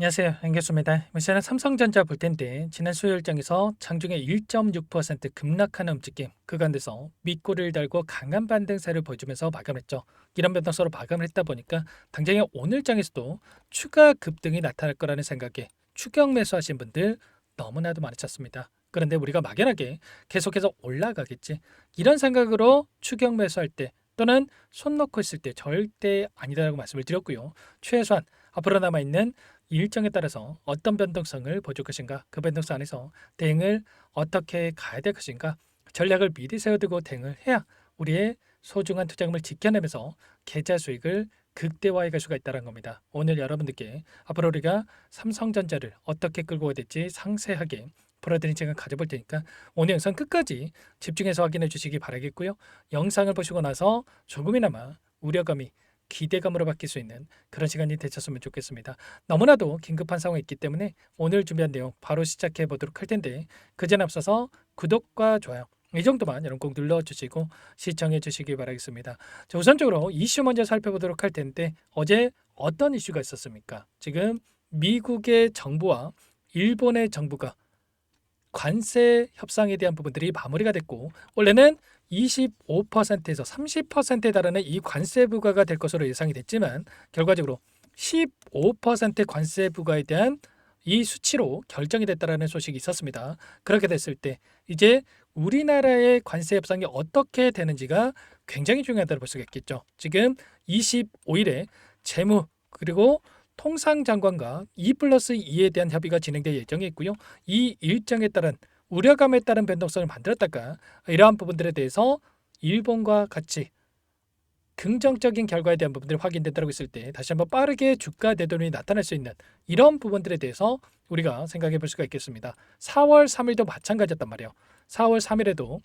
안녕하세요. 안겠습니다. 이번 시간은 삼성전자 볼 텐데 지난 수요일장에서 장중에 1.6% 급락하는 움직임 그 가운데서 밑꼬리를 달고 강한 반등세를 보여주면서 마감했죠. 이런 변동서로 마감을 했다 보니까 당장에 오늘장에서도 추가 급등이 나타날 거라는 생각에 추격 매수하신 분들 너무나도 많으셨습니다. 그런데 우리가 막연하게 계속해서 올라가겠지 이런 생각으로 추격 매수할 때 또는 손 놓고 있을 때 절대 아니다라고 말씀을 드렸고요. 최소한 앞으로 남아있는 이 일정에 따라서 어떤 변동성을 보여줄 것인가, 그 변동성 안에서 대응을 어떻게 가야 될 것인가, 전략을 미리 세워두고 대응을 해야 우리의 소중한 투자금을 지켜내면서 계좌 수익을 극대화해 갈 수가 있다는 겁니다. 오늘 여러분들께 앞으로 우리가 삼성전자를 어떻게 끌고 가야 될지 상세하게 풀어드린 시간 가져볼 테니까 오늘 영상 끝까지 집중해서 확인해 주시기 바라겠고요. 영상을 보시고 나서 조금이나마 우려감이 기대감으로 바뀔 수 있는 그런 시간이 되셨으면 좋겠습니다. 너무나도 긴급한 상황이 있기 때문에 오늘 준비한 내용 바로 시작해 보도록 할 텐데 그전 앞서서 구독과 좋아요 이 정도만 여러분 꼭 눌러주시고 시청해 주시기 바라겠습니다. 자, 우선적으로 이슈 먼저 살펴보도록 할 텐데 어제 어떤 이슈가 있었습니까? 지금 미국의 정부와 일본의 정부가 관세 협상에 대한 부분들이 마무리가 됐고 원래는 25%에서 30%에 달하는 이 관세 부과가 될 것으로 예상이 됐지만 결과적으로 15% 관세 부과에 대한 이 수치로 결정이 됐다라는 소식이 있었습니다. 그렇게 됐을 때 이제 우리나라의 관세 협상이 어떻게 되는지가 굉장히 중요하다고 볼 수가 있겠죠. 지금 25일에 재무 그리고 통상장관과 2+2에 대한 협의가 진행될 예정이 있고요. 이 일정에 따른 우려감에 따른 변동성을 만들었다가 이러한 부분들에 대해서 일본과 같이 긍정적인 결과에 대한 부분들이 확인된다고 했을 때 다시 한번 빠르게 주가 대돈이 나타날 수 있는 이런 부분들에 대해서 우리가 생각해 볼 수가 있겠습니다. 4월 3일도 마찬가지였단 말이에요. 4월 3일에도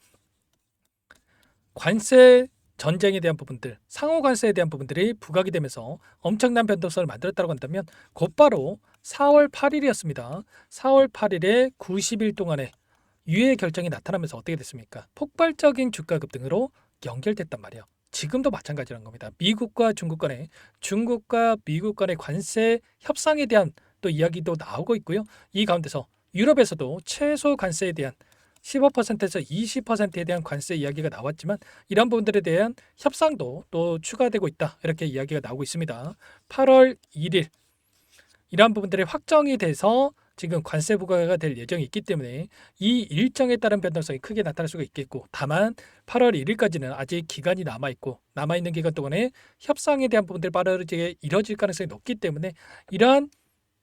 관세 전쟁에 대한 부분들, 상호 관세에 대한 부분들이 부각이 되면서 엄청난 변동성을 만들었다고 한다면 곧바로 4월 8일이었습니다. 4월 8일에 90일 동안의 유예 결정이 나타나면서 어떻게 됐습니까? 폭발적인 주가 급등으로 연결됐단 말이에요. 지금도 마찬가지라는 겁니다. 미국과 중국과 미국 간의 관세 협상에 대한 또 이야기도 나오고 있고요. 이 가운데서 유럽에서도 최소 관세에 대한 15%에서 20%에 대한 관세 이야기가 나왔지만 이런 부분들에 대한 협상도 또 추가되고 있다. 이렇게 이야기가 나오고 있습니다. 8월 1일 이러한 부분들이 확정이 돼서 지금 관세 부과가 될 예정이 있기 때문에 이 일정에 따른 변동성이 크게 나타날 수가 있겠고 다만 8월 1일까지는 아직 기간이 남아있고 남아있는 기간 동안에 협상에 대한 부분들이 빠르게 이뤄질 가능성이 높기 때문에 이러한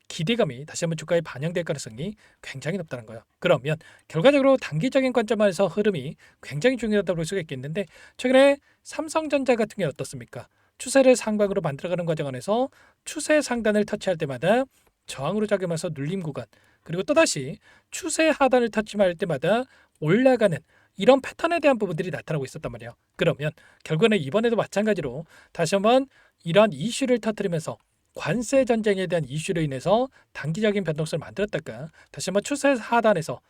기대감이 다시 한번 주가에 반영될 가능성이 굉장히 높다는 거예요. 그러면 결과적으로 단기적인 관점에서 흐름이 굉장히 중요하다고 볼 수가 있겠는데 최근에 삼성전자 같은 경우 어떻습니까? 추세를 상방으로 만들어가는 과정 안에서 추세 상단을 터치할 때마다 저항으로 작용해서 눌림 구간 그리고 또다시 추세 하단을 터치할 때마다 올라가는 이런 패턴에 대한 부분들이 나타나고 있었단 말이에요. 그러면 결국에는 이번에도 마찬가지로 다시 한번 이러한 이슈를 터뜨리면서 관세 전쟁에 대한 이슈로 인해서 단기적인 변동성을 만들었다가 다시 한번 추세 하단에서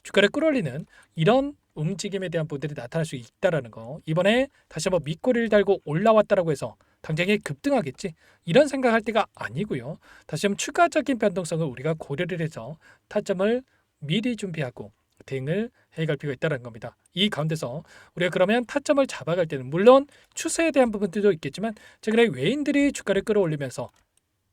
주가를 끌어올리는 이런 움직임에 대한 부분들이 나타날 수 있다라는 거. 이번에 다시 한번 밑꼬리를 달고 올라왔다라고 해서 당장에 급등하겠지 이런 생각할 때가 아니고요. 다시 한번 추가적인 변동성을 우리가 고려를 해서 타점을 미리 준비하고 대응을 해갈 필요가 있다는 겁니다. 이 가운데서 우리가 그러면 타점을 잡아갈 때는 물론 추세에 대한 부분들도 있겠지만 최근에 외인들이 주가를 끌어올리면서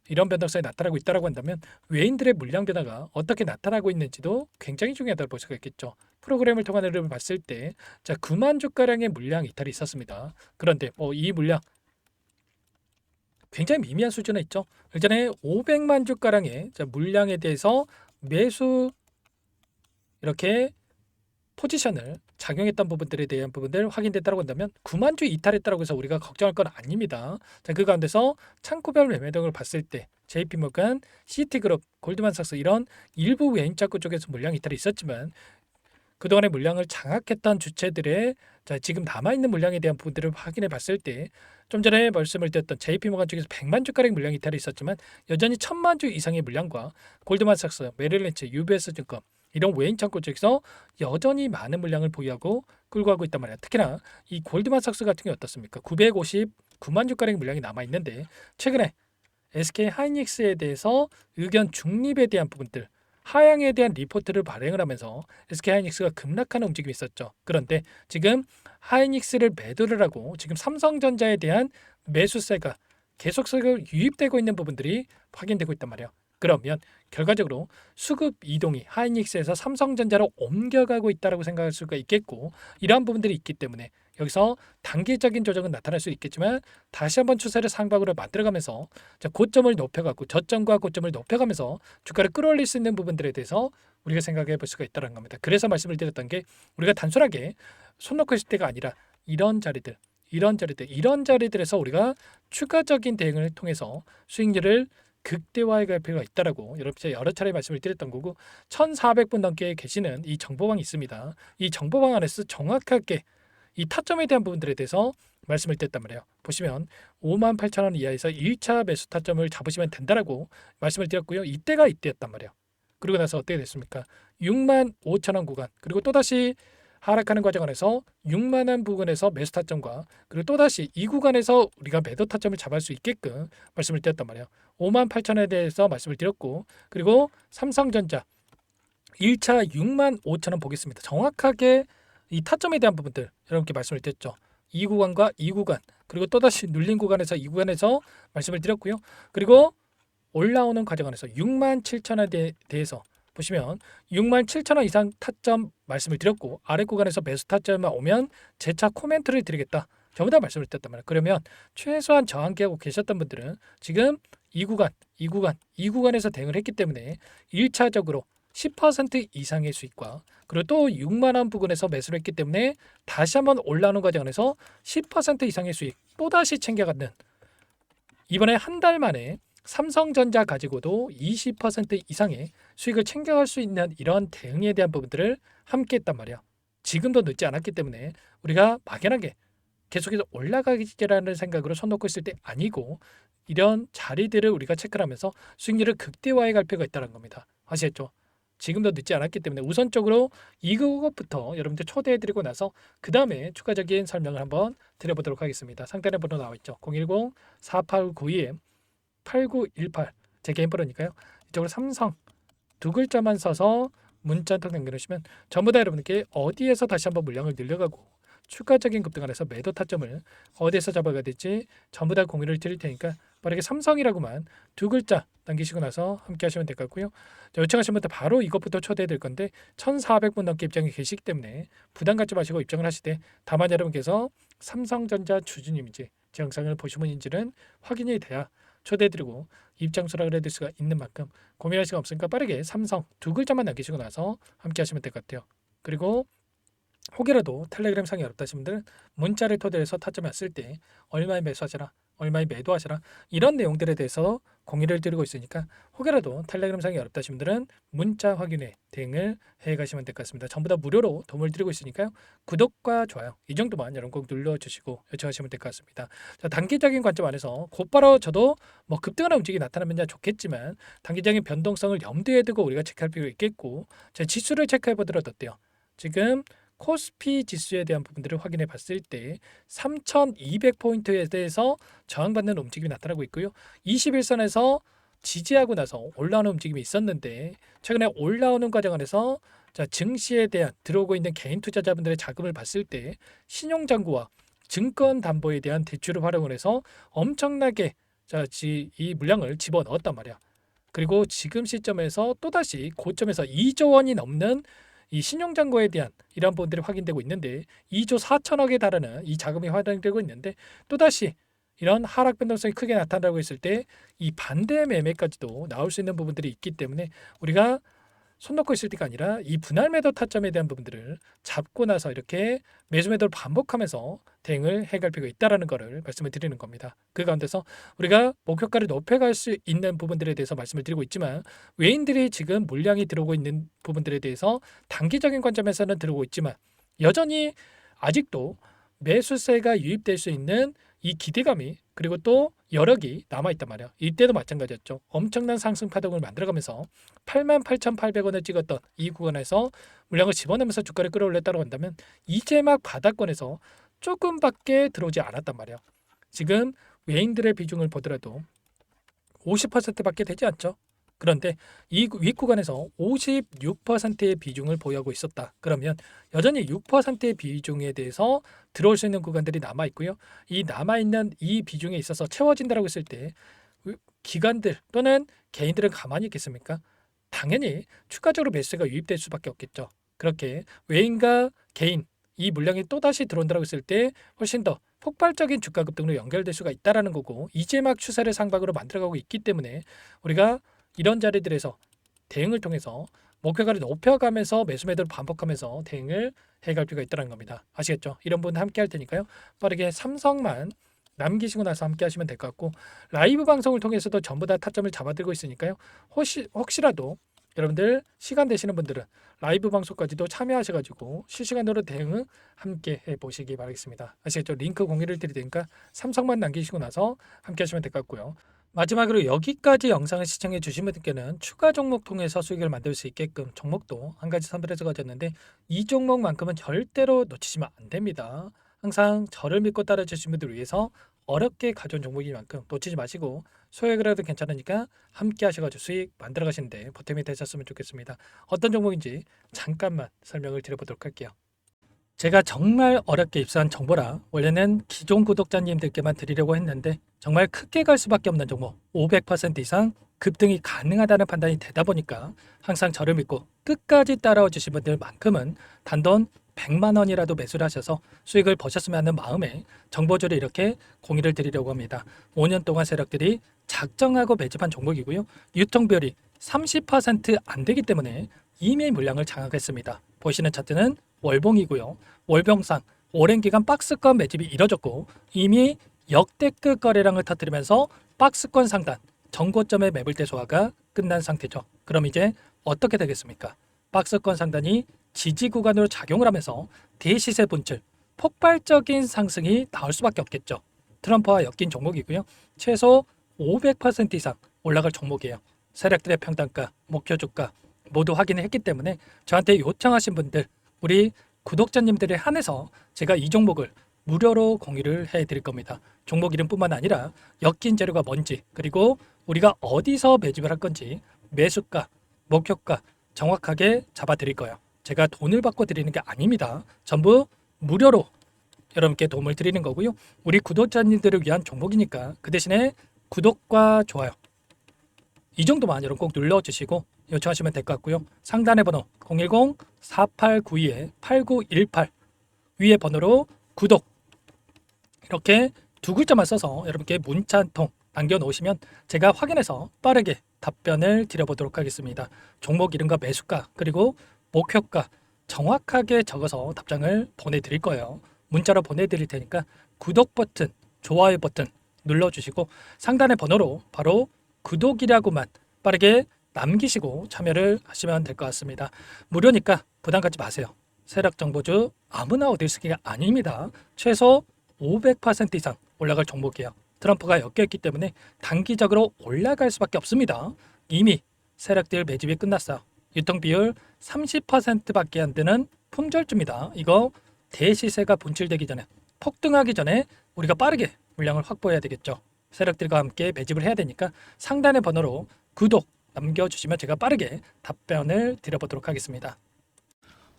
이런 변동성이 나타나고 있다고 한다면 외인들의 물량 변화가 어떻게 나타나고 있는지도 굉장히 중요하다고 볼 수가 있겠죠. 프로그램을 통한 흐름을 봤을 때, 자 9만 주가량의 물량 이탈이 있었습니다. 그런데 이 물량 굉장히 미미한 수준에 있죠. 예전에 500만 주가량의 물량에 대해서 매수 이렇게 포지션을 작용했던 부분들에 대한 부분들 확인됐다고 한다면 9만 주 이탈했다고 해서 우리가 걱정할 건 아닙니다. 자, 그 가운데서 창구별 매매 등을 봤을 때 JP모건, 시티그룹, 골드만삭스 이런 일부 외인차구 쪽에서 물량 이탈이 있었지만 그동안의 물량을 장악했던 주체들의 지금 남아있는 물량에 대한 부분들을 확인해 봤을 때 좀 전에 말씀을 드렸던 JP모건 쪽에서 100만 주가량 물량 이탈이 있었지만 여전히 1000만 주 이상의 물량과 골드만삭스, 메릴린치, UBS 증권 이런 외인 창고 쪽에서 여전히 많은 물량을 보유하고 끌고 가고 있단 말이야. 특히나 이 골드만삭스 같은 게 어떻습니까? 959만 주가량 물량이 남아 있는데 최근에 SK 하이닉스에 대해서 의견 중립에 대한 부분들, 하향에 대한 리포트를 발행을 하면서 SK 하이닉스가 급락하는 움직임이 있었죠. 그런데 지금 하이닉스를 매도를 하고 지금 삼성전자에 대한 매수세가 계속해서 유입되고 있는 부분들이 확인되고 있단 말이에요. 그러면 결과적으로 수급 이동이 하이닉스에서 삼성전자로 옮겨가고 있다고 생각할 수가 있겠고, 이러한 부분들이 있기 때문에 여기서 단기적인 조정은 나타날 수 있겠지만 다시 한번 추세를 상방으로 만들어가면서 고점을 높여가고 저점과 고점을 높여가면서 주가를 끌어올릴 수 있는 부분들에 대해서 우리가 생각해 볼 수가 있다는 겁니다. 그래서 말씀을 드렸던 게, 우리가 단순하게 손 놓고 있을 때가 아니라 이런 자리들, 이런 자리들에서 우리가 추가적인 대응을 통해서 수익률을 극대화해 갈 필요가 있다라고 여러분께 여러 차례 말씀을 드렸던 거고, 1,400분 넘게 계시는 이 정보방이 있습니다. 이 정보방 안에서 정확하게 이 타점에 대한 부분들에 대해서 말씀을 드렸단 말이에요. 보시면 58,000원 이하에서 1차 매수 타점을 잡으시면 된다라고 말씀을 드렸고요. 이때가 이때였단 말이에요. 그리고 나서 어떻게 됐습니까? 65,000원 구간, 그리고 또다시 하락하는 과정 안에서 6만 원 부근에서 매수 타점과, 그리고 또다시 이 구간에서 우리가 매도 타점을 잡을 수 있게끔 말씀을 드렸단 말이에요. 58,000원에 대해서 말씀을 드렸고, 그리고 삼성전자 1차 65,000원 보겠습니다. 정확하게 이 타점에 대한 부분들 여러분께 말씀을 드렸죠. 이 구간과 이 구간, 그리고 또다시 눌린 구간에서 이 구간에서 말씀을 드렸고요. 그리고 올라오는 과정 안에서 67,000원에 대해서 보시면 67,000원 이상 타점 말씀을 드렸고, 아래 구간에서 매수 타점만 오면 재차 코멘트를 드리겠다, 전부 다 말씀을 드렸단 말이에요. 그러면 최소한 저항기하고 계셨던 분들은 지금 이 구간, 이 구간, 이 구간에서 대응을 했기 때문에 1차적으로 10% 이상의 수익과, 그리고 또 6만 원 부근에서 매수를 했기 때문에 다시 한번 올라오는 과정 안에서 10% 이상의 수익 또다시 챙겨가는, 이번에 한 달 만에 삼성전자 가지고도 20% 이상의 수익을 챙겨갈 수 있는 이런 대응에 대한 부분들을 함께 했단 말이야. 지금도 늦지 않았기 때문에 우리가 막연하게 계속해서 올라가기라는 생각으로 손 놓고 있을 때 아니고, 이런 자리들을 우리가 체크를 하면서 수익률을 극대화해 갈 필요가 있다는 겁니다. 아시겠죠? 지금도 늦지 않았기 때문에 우선적으로 이것부터 여러분들 초대해드리고 나서 그 다음에 추가적인 설명을 한번 드려보도록 하겠습니다. 상단에 번호 나와 있죠. 010-4892-8918 제 개인 번호니까요. 이쪽으로 삼성 두 글자만 써서 문자 톡 남겨주시면 전부 다 여러분께 어디에서 다시 한번 물량을 늘려가고 추가적인 급등 안에서 매도 타점을 어디에서 잡아가야 될지 전부 다 공유를 드릴 테니까 빠르게 삼성이라고만 두 글자 남기시고 나서 함께 하시면 될 것 같고요. 요청하신 분들 바로 이것부터 초대해 드릴 건데 1,400분 넘게 입장이 계시기 때문에 부담 갖지 마시고 입장을 하시되, 다만 여러분께서 삼성전자 주주님인지 제 영상을 보신 분인지는 확인이 돼야 초대해드리고 입장 수락을 해드릴 수가 있는 만큼 고민할 시간 없으니까 빠르게 삼성 두 글자만 남기시고 나서 함께 하시면 될 것 같아요. 그리고 혹여라도 텔레그램 상이 어렵다 하신 분들은 문자를 토대해서 타점을 쓸 때 얼마에 매수하시라, 얼마에 매도하시라, 이런 내용들에 대해서 공유를 드리고 있으니까 혹여라도 텔레그램 상이 어렵다 하신 분들은 문자 확인에 대응을 해 가시면 될 것 같습니다. 전부 다 무료로 도움을 드리고 있으니까요. 구독과 좋아요 이 정도만 여러분 꼭 눌러주시고 요청하시면 될 것 같습니다. 자, 단기적인 관점 안에서 곧바로 저도 뭐 급등하는 움직임이 나타나면 좋겠지만 단기적인 변동성을 염두에 두고 우리가 체크할 필요가 있겠고, 제 지수를 체크해 보더라도 어때요? 지금 코스피 지수에 대한 부분들을 확인해 봤을 때 3,200포인트에 대해서 저항받는 움직임이 나타나고 있고요. 21선에서 지지하고 나서 올라오는 움직임이 있었는데, 최근에 올라오는 과정 안에서 증시에 대한 들어오고 있는 개인 투자자분들의 자금을 봤을 때 신용장구와 증권 담보에 대한 대출을 활용을 해서 엄청나게 이 물량을 집어넣었단 말이야. 그리고 지금 시점에서 또다시 고점에서 2조 원이 넘는 이 신용잔고에 대한 이러한 부분들이 확인되고 있는데, 2조 4천억에 달하는 이 자금이 활용되고 있는데, 또다시 이런 하락 변동성이 크게 나타나고 있을 때 이 반대 매매까지도 나올 수 있는 부분들이 있기 때문에 우리가 손 놓고 있을 때가 아니라 이 분할 매도 타점에 대한 부분들을 잡고 나서 이렇게 매수 매도를 반복하면서 대응을 해갈 필요가 있다는 것을 말씀을 드리는 겁니다. 그 가운데서 우리가 목표가를 높여갈 수 있는 부분들에 대해서 말씀을 드리고 있지만, 외인들이 지금 물량이 들어오고 있는 부분들에 대해서 단기적인 관점에서는 들어오고 있지만 여전히 아직도 매수세가 유입될 수 있는 이 기대감이, 그리고 또 여력이 남아있단 말이야. 이때도 마찬가지였죠. 엄청난 상승 파동을 만들어가면서 88,800원을 찍었던 이 구간에서 물량을 집어넣으면서 주가를 끌어올렸다고 한다면 이제 막 바닥권에서 조금밖에 들어오지 않았단 말이야. 지금 외인들의 비중을 보더라도 50%밖에 되지 않죠. 그런데 이 윗구간에서 56%의 비중을 보유하고 있었다. 그러면 여전히 6%의 비중에 대해서 들어올 수 있는 구간들이 남아 있고요. 이 남아 있는 이 비중에 있어서 채워진다라고 했을 때 기관들 또는 개인들은 가만히 있겠습니까? 당연히 추가적으로 매수가 유입될 수밖에 없겠죠. 그렇게 외인과 개인 이 물량이 또다시 들어온다고 했을 때 훨씬 더 폭발적인 주가 급등으로 연결될 수가 있다라는 거고, 이제 막 추세를 상방으로 만들어가고 있기 때문에 우리가 이런 자리들에서 대응을 통해서 목표가를 높여가면서 매수 매도를 반복하면서 대응을 해갈 필요가 있다는 겁니다. 아시겠죠? 이런 부분 함께 할 테니까요. 빠르게 삼성만 남기시고 나서 함께 하시면 될 것 같고, 라이브 방송을 통해서도 전부 다 타점을 잡아들고 있으니까요. 혹시라도 여러분들 시간 되시는 분들은 라이브 방송까지도 참여하셔가지고 실시간으로 대응을 함께 해보시기 바라겠습니다. 아시겠죠? 링크 공유를 드릴 테니까 삼성만 남기시고 나서 함께 하시면 될 것 같고요. 마지막으로 여기까지 영상을 시청해 주신 분들께는 추가 종목 통해서 수익을 만들 수 있게끔 종목도 한 가지 선별해서 가졌는데, 이 종목만큼은 절대로 놓치시면 안 됩니다. 항상 저를 믿고 따라 주신 분들을 위해서 어렵게 가져온 종목인 만큼 놓치지 마시고, 소액을 해도 괜찮으니까 함께 하셔가지고 수익 만들어 가시는데 보탬이 되셨으면 좋겠습니다. 어떤 종목인지 잠깐만 설명을 드려보도록 할게요. 제가 정말 어렵게 입수한 정보라 원래는 기존 구독자님들께만 드리려고 했는데, 정말 크게 갈 수밖에 없는 종목 500% 이상 급등이 가능하다는 판단이 되다 보니까 항상 저를 믿고 끝까지 따라와 주신 분들만큼은 단돈 100만 원이라도 매수를 하셔서 수익을 보셨으면 하는 마음에 정보주를 이렇게 공유를 드리려고 합니다. 5년 동안 세력들이 작정하고 매집한 종목이고요. 유통비율이 30%안 되기 때문에 이미 물량을 장악했습니다. 보시는 차트는 월봉이고요. 월봉상 오랜 기간 박스권 매집이 이뤄졌고, 이미 역대급 거래량을 터뜨리면서 박스권 상단 정고점의 매물대 소화가 끝난 상태죠. 그럼 이제 어떻게 되겠습니까? 박스권 상단이 지지 구간으로 작용을 하면서 대시세 분출, 폭발적인 상승이 나올 수밖에 없겠죠. 트럼프와 엮인 종목이고요. 최소 500% 이상 올라갈 종목이에요. 세력들의 평단가, 목표 주가 모두 확인을 했기 때문에 저한테 요청하신 분들, 우리 구독자님들에 한해서 제가 이 종목을 무료로 공유를 해드릴 겁니다. 종목 이름뿐만 아니라 엮인 재료가 뭔지, 그리고 우리가 어디서 매집을 할 건지 매수가, 목표가 정확하게 잡아드릴 거예요. 제가 돈을 받고 드리는 게 아닙니다. 전부 무료로 여러분께 도움을 드리는 거고요. 우리 구독자님들을 위한 종목이니까 그 대신에 구독과 좋아요 이 정도만 여러분 꼭 눌러주시고 요청하시면 될 것 같고요. 상단의 번호 010-4892-8918 위에 번호로 구독 이렇게 두 글자만 써서 여러분께 문자 한 통 남겨놓으시면 제가 확인해서 빠르게 답변을 드려보도록 하겠습니다. 종목 이름과 매수가 그리고 목표가 정확하게 적어서 답장을 보내드릴 거예요. 문자로 보내드릴 테니까 구독 버튼, 좋아요 버튼 눌러주시고 상단의 번호로 바로 구독이라고만 빠르게 남기시고 참여를 하시면 될 것 같습니다. 무료니까 부담 갖지 마세요. 세력 정보주 아무나 얻을 수 있는 게 아닙니다. 최소 500% 이상 올라갈 종목이에요. 트럼프가 엮여있기 때문에 단기적으로 올라갈 수밖에 없습니다. 이미 세력들 매집이 끝났어요. 유통비율 30%밖에 안 되는 품절주입니다. 이거 대시세가 분출되기 전에, 폭등하기 전에 우리가 빠르게 물량을 확보해야 되겠죠. 세력들과 함께 매집을 해야 되니까 상단의 번호로 구독 남겨주시면 제가 빠르게 답변을 드려보도록 하겠습니다.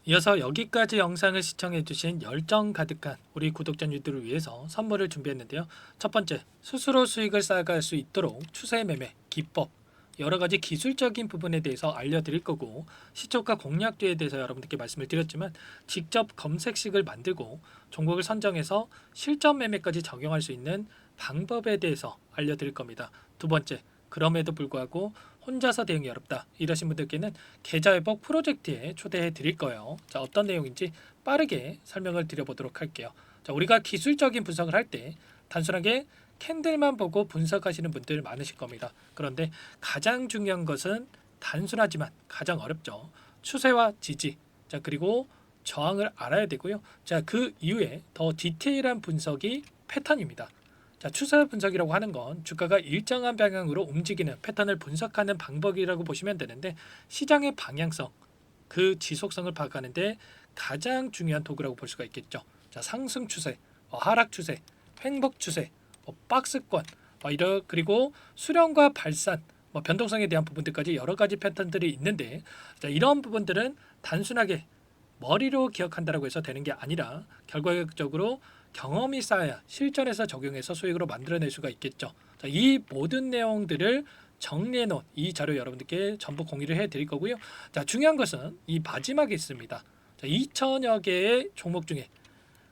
이어서 여기까지 영상을 시청해주신 열정 가득한 우리 구독자님들을 위해서 선물을 준비했는데요. 첫 번째, 스스로 수익을 쌓아갈 수 있도록 추세 매매 기법, 여러 가지 기술적인 부분에 대해서 알려드릴 거고, 시초가 공략도에 대해서 여러분들께 말씀을 드렸지만 직접 검색식을 만들고 종목을 선정해서 실전 매매까지 적용할 수 있는 방법에 대해서 알려드릴 겁니다. 두 번째, 그럼에도 불구하고 혼자서 대응이 어렵다 이러신 분들께는 계좌회복 프로젝트에 초대해 드릴 거예요. 자, 어떤 내용인지 빠르게 설명을 드려보도록 할게요. 자, 우리가 기술적인 분석을 할 때 단순하게 캔들만 보고 분석하시는 분들 많으실 겁니다. 그런데 가장 중요한 것은 단순하지만 가장 어렵죠. 추세와 지지, 자 그리고 저항을 알아야 되고요. 자, 그 이후에 더 디테일한 분석이 패턴입니다. 자, 추세 분석이라고 하는 건 주가가 일정한 방향으로 움직이는 패턴을 분석하는 방법이라고 보시면 되는데, 시장의 방향성, 그 지속성을 파악하는데 가장 중요한 도구라고 볼 수가 있겠죠. 자, 상승 추세, 하락 추세, 횡복 추세, 박스권, 그리고 수령과 발산, 변동성에 대한 부분들까지 여러 가지 패턴들이 있는데, 자, 이런 부분들은 단순하게 머리로 기억한다라고 해서 되는 게 아니라 결과적으로 경험이 쌓아야 실전에서 적용해서 수익으로 만들어낼 수가 있겠죠. 자, 이 모든 내용들을 정리해 놓은 이 자료 여러분들께 전부 공유를 해 드릴 거고요. 자, 중요한 것은 이 마지막에 있습니다. 자, 2천여 개의 종목 중에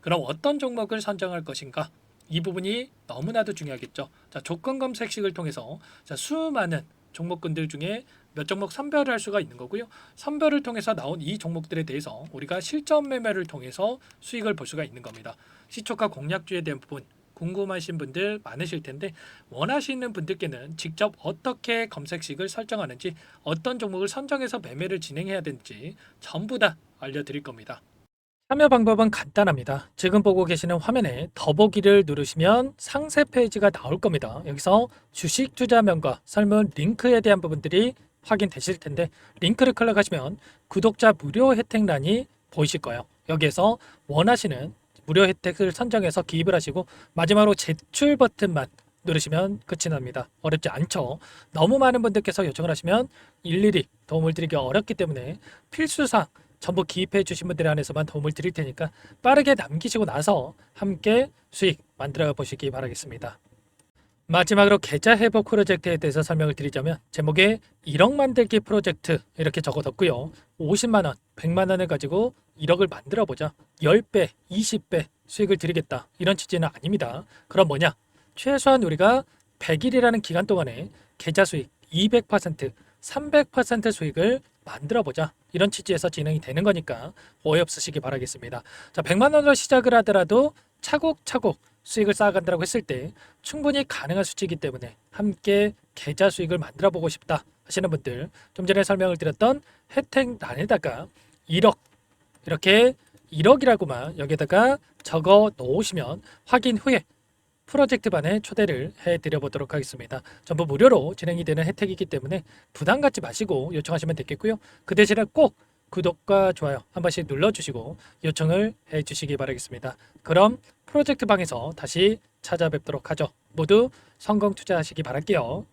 그럼 어떤 종목을 선정할 것인가? 이 부분이 너무나도 중요하겠죠. 자, 조건 검색식을 통해서 자, 수많은 종목군들 중에 몇 종목 선별을 할 수가 있는 거고요. 선별을 통해서 나온 이 종목들에 대해서 우리가 실전 매매를 통해서 수익을 볼 수가 있는 겁니다. 시초가 공략주에 대한 부분 궁금하신 분들 많으실 텐데, 원하시는 분들께는 직접 어떻게 검색식을 설정하는지, 어떤 종목을 선정해서 매매를 진행해야 되는지 전부 다 알려드릴 겁니다. 참여 방법은 간단합니다. 지금 보고 계시는 화면에 더보기를 누르시면 상세 페이지가 나올 겁니다. 여기서 주식 투자명과 설문 링크에 대한 부분들이 확인되실 텐데, 링크를 클릭하시면 구독자 무료 혜택란이 보이실 거예요. 여기에서 원하시는 무료 혜택을 선정해서 기입을 하시고 마지막으로 제출 버튼만 누르시면 끝이 납니다. 어렵지 않죠? 너무 많은 분들께서 요청을 하시면 일일이 도움을 드리기 어렵기 때문에 필수상 전부 기입해 주신 분들에 한해서만 도움을 드릴 테니까 빠르게 남기시고 나서 함께 수익 만들어 보시기 바라겠습니다. 마지막으로 계좌 회복 프로젝트에 대해서 설명을 드리자면, 제목에 1억 만들기 프로젝트 이렇게 적어뒀고요. 50만 원, 100만 원을 가지고 1억을 만들어 보자. 10배, 20배 수익을 드리겠다. 이런 취지는 아닙니다. 그럼 뭐냐? 최소한 우리가 100일이라는 기간 동안에 계좌 수익 200%, 300% 수익을 만들어 보자. 이런 취지에서 진행이 되는 거니까 오해 없으시기 바라겠습니다. 자, 100만 원으로 시작을 하더라도 차곡차곡 수익을 쌓아간다고 했을 때 충분히 가능한 수치이기 때문에 함께 계좌 수익을 만들어 보고 싶다 하시는 분들, 좀 전에 설명을 드렸던 혜택란에다가 1억, 이렇게 1억이라고만 여기다가 적어 놓으시면 확인 후에 프로젝트반에 초대를 해드려 보도록 하겠습니다. 전부 무료로 진행이 되는 혜택이기 때문에 부담 갖지 마시고 요청하시면 되겠고요. 그 대신에 꼭 구독과 좋아요 한 번씩 눌러주시고 요청을 해주시기 바라겠습니다. 그럼 프로젝트 방에서 다시 찾아뵙도록 하죠. 모두 성공 투자하시기 바랄게요.